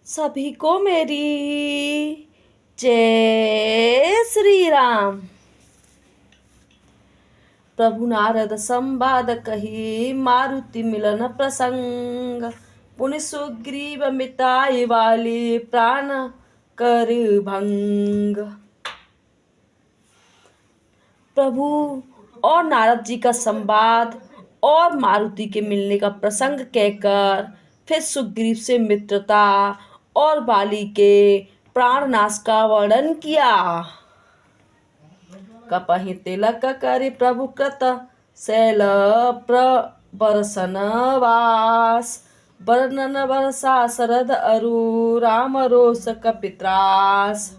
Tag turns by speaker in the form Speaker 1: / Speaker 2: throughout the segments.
Speaker 1: सभी को मेरी जय श्री राम। प्रभु नारद संवाद कही मारुति मिलन प्रसंग। पुनि सुग्रीव मिताई वाली प्राण कर भंग। प्रभु और नारद जी का संवाद और मारुति के मिलने का प्रसंग कहकर फिर सुग्रीव से मित्रता और बाली के प्राणनाश का वर्णन किया। कपहि तिलक करि प्रभु कृत शैल प्रबरसन वास। वर्णन बरसा शरद अरु राम रोष कपित्रास।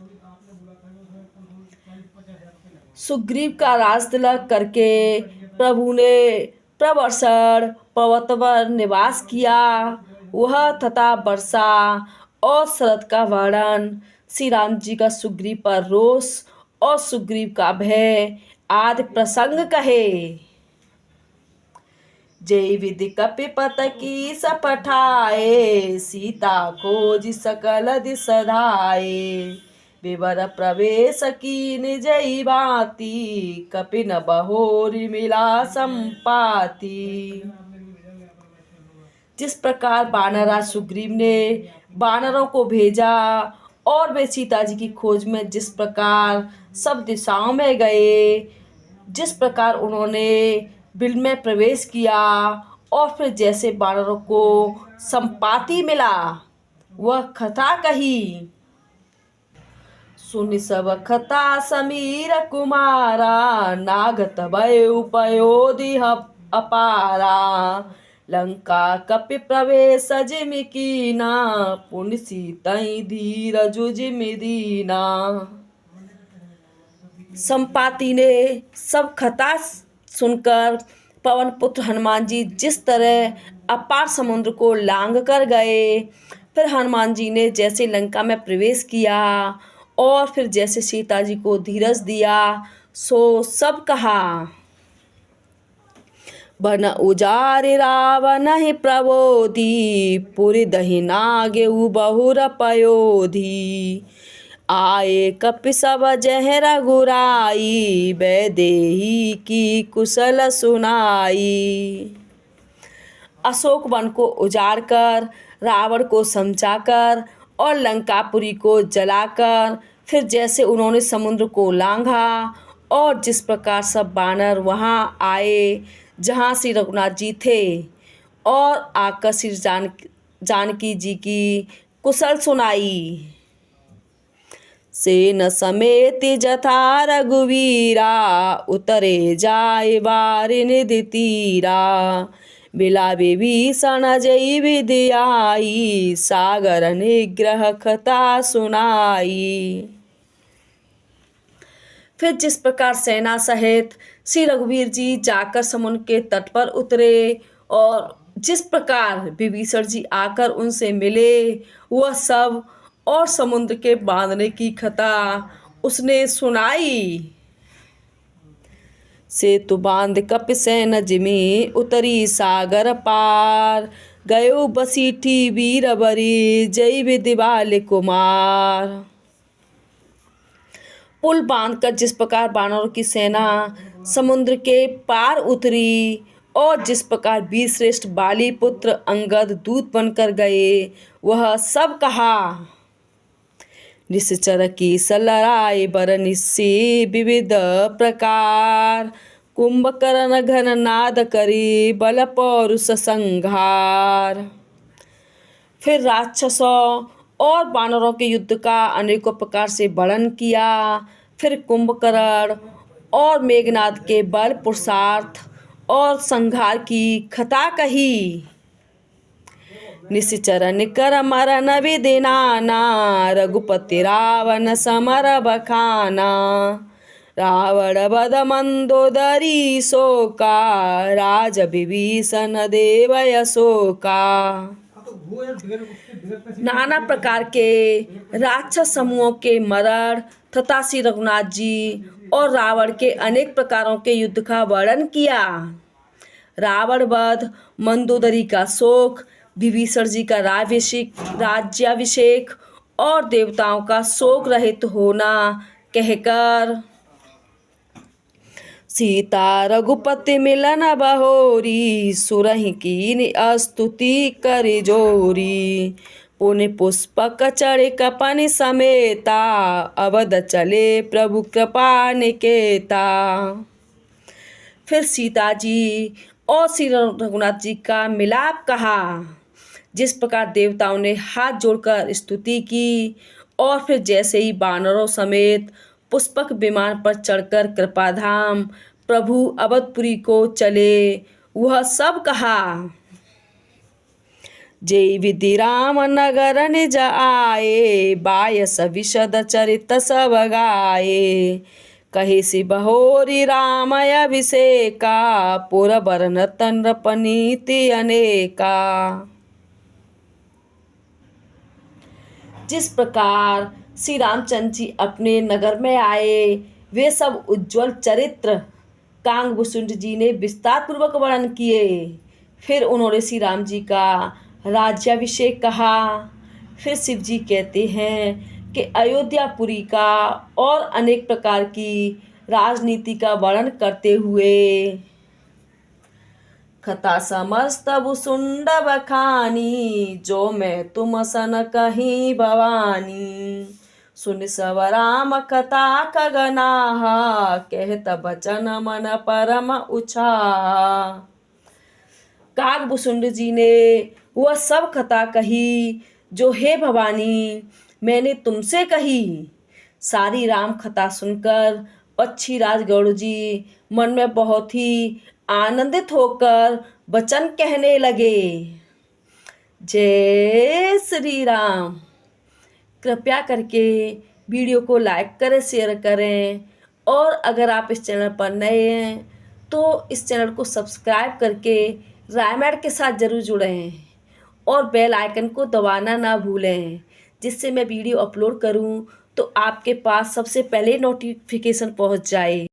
Speaker 1: सुग्रीव का राज तिलक करके प्रभु ने प्रबर्षण पर्वत पर निवास किया। वह तथा वर्षा और शरद का वर्णन, श्री राम जी का सुग्रीव पर रोष और सुग्रीव का भय आदि प्रसंग कहे। जय विधि कपिपत की सपठाए। सीता खोज सकल दिस धाये। विवर प्रवेश कीन जई बाती। कपिन बहोरी मिला संपाती। जिस प्रकार वानरराज सुग्रीव ने वानरों को भेजा और वे सीता जी की खोज में जिस प्रकार सब दिशाओं में गए, जिस प्रकार उन्होंने बिल में प्रवेश किया और फिर जैसे वानरों को संपाति मिला, वह कथा कही। सुनि सब कथा समीर कुमारा। नागत भय उपयोधि अपारा। लंका कपि प्रवेश जिमि कीना। पुनि सीतई धीरजु जिमि दीना। संपाति ने सब कथा सुनकर पवन पुत्र हनुमान जी जिस तरह अपार समुद्र को लांघ कर गए, फिर हनुमान जी ने जैसे लंका में प्रवेश किया और फिर जैसे सीता जी को धीरज दिया, सो सब कहा। बन उजारि रावण ही प्रबोधि। पुरि दहि नागेउ बहुर पयोधि। आए कपि सब जह रघुराई। वैदेही की कुशल सुनाई। अशोक वन को उजाड़ कर, रावण को समझाकर और लंकापुरी को जलाकर फिर जैसे उन्होंने समुद्र को लांघा और जिस प्रकार सब वानर वहाँ आए जहाँ श्री रघुनाथ जी थे और आकर श्री जानकी जी की कुशल सुनाई। सेन समेत जथा रघुवीरा। उतरे जाए बारि निधि तीरा। बिला विभीषण जय विधि आई। सागर निग्रह कथा सुनाई। फिर जिस प्रकार सेना सहित श्री रघुवीर जी जाकर समुद्र के तट पर उतरे और जिस प्रकार विभीषण जी आकर उनसे मिले, वह सब और समुद्र के बांधने की कथा उसने सुनाई। सेतु बांध कपि सेन जिमि। उतरी सागर पार। गयो बसीठी वीर बरी। जय विधि बाल कुमार। पुल बांधकर जिस प्रकार वानरों की सेना समुद्र के पार उतरी और जिस प्रकार वीर श्रेष्ठ बाली पुत्र अंगद दूत बनकर गए, वह सब कहा। निश्चर की सलराय बर निस्सी विविध प्रकार। कुंभकर्ण घन नाद करी बल पौरुष संघार। फिर राक्षसों और वानरों के युद्ध का अनेकों प्रकार से वर्णन किया। फिर कुंभकर्ण और मेघनाद के बल पुरुषार्थ और संहार की कथा कही। निश्चर निकर मरन विधि नाना। रघुपति रावण समर बखाना। रावण बध मंदोदरी शोका। राज विभीषण देव यशोका। नाना प्रकार के राक्षस समूहों के मरण तथा श्री रघुनाथ जी और रावण के अनेक प्रकारों के युद्ध का वर्णन किया। रावण वध, मंदोदरी का शोक, विभीषण जी का राज्याभिषेक और देवताओं का शोक रहित होना कहकर सीता रघुपति मिलन बहोरी सुरहि कीन स्तुति करि जोरी पुण्य पुष्पक चढ़ कपन समेता अवध चले प्रभु कृपा निकेता। फिर सीता जी और श्री रघुनाथ जी का मिलाप कहा। जिस प्रकार देवताओं ने हाथ जोड़कर स्तुति की और फिर जैसे ही वानरों समेत पुष्पक विमान पर चढ़कर कृपाधाम प्रभु अवधपुरी को चले, वह सब कहा। जय विधि राम नगर निज आए, बायस विशद चरित सब गाए। कहे सि बहोरी राम अभिषेका, पुर बरनत नृपनीति अनेका। जिस प्रकार श्री रामचंद्र जी अपने नगर में आए, वे सब उज्जवल चरित्र कांगभूषुंड जी ने विस्तार पूर्वक वर्णन किए। फिर उन्होंने श्री राम जी का राज्याभिषेक कहा। फिर शिव जी कहते हैं कि अयोध्यापुरी का और अनेक प्रकार की राजनीति का वर्णन करते हुए कथा समस्त भुसुंड बखानी, जो मैं तुम सन कहीं भवानी। सुन सब राम कथा खगनाहा, कहत बचन मन परम उछाहा। काकभूषुंड जी ने वह सब कथा कही जो हे भवानी मैंने तुमसे कही। सारी राम कथा सुनकर पक्षीराज गरुड़ जी मन में बहुत ही आनंदित होकर वचन कहने लगे। जय श्री राम। कृपया करके वीडियो को लाइक करें, शेयर करें और अगर आप इस चैनल पर नए हैं तो इस चैनल को सब्सक्राइब करके रामायण के साथ ज़रूर जुड़ें और बेल आइकन को दबाना ना भूलें, जिससे मैं वीडियो अपलोड करूं तो आपके पास सबसे पहले नोटिफिकेशन पहुंच जाए।